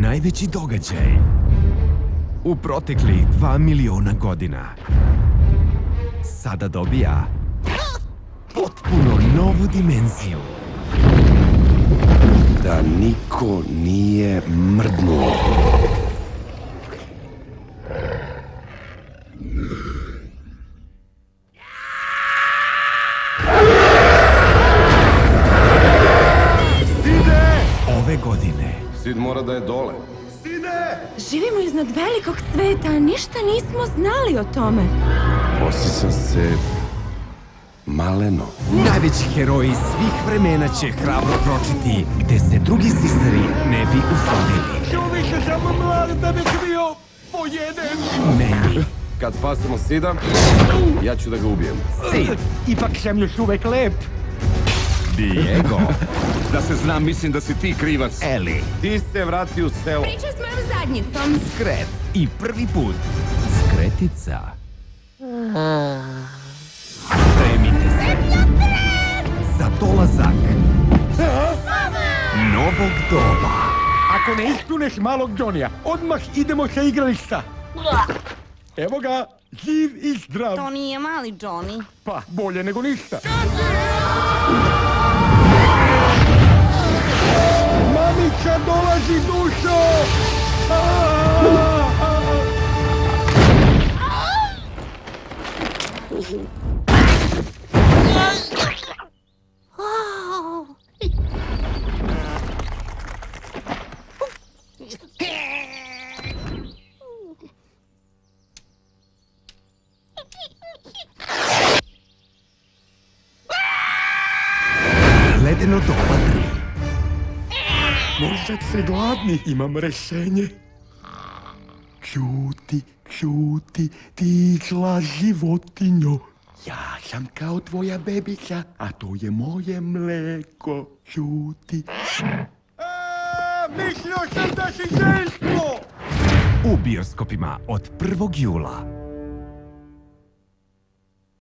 najveći događaj u proteklih 2 miliona godina sada dobija potpuno novu dimenziju. Da niko nije mrdnuo. Ove godine Sid mora da je dole. Živimo iznad velikog sveta, a ništa nismo znali o tome. Osjećam se maleno. najveći heroji svih vremena će hrabro kročiti gde se drugi sisari ne bi ufodili. Čuvi se samo mlad da bi bio pojeden. Meni, Kad spasemo Sida, ja ću da ga ubijem. Sid, Ipak sam još uvek lep. Diego, Da se znam, mislim da si ti krivac. Eli, Ti se vrati u selo. Priča s mojom zadnjicom. Skret i prvi put Skretica. Spremite se za dolazak novog doba. Ako ne ispuneš malog Johnny-a, odmah idemo sa igrališta. Evo ga, živ i zdrav. To nije mali Johnny. Pa, bolje nego ništa. Mamica dolazi, dušo! Ledeno doba 3. Možda ste gladni, imam rešenje. Ćuti, ćuti, ti zla životinjo. Ja sam kao tvoja bebica, a to je moje mleko. Ćuti. Mislio sam da si žensko! U bioskopima od 1. jula.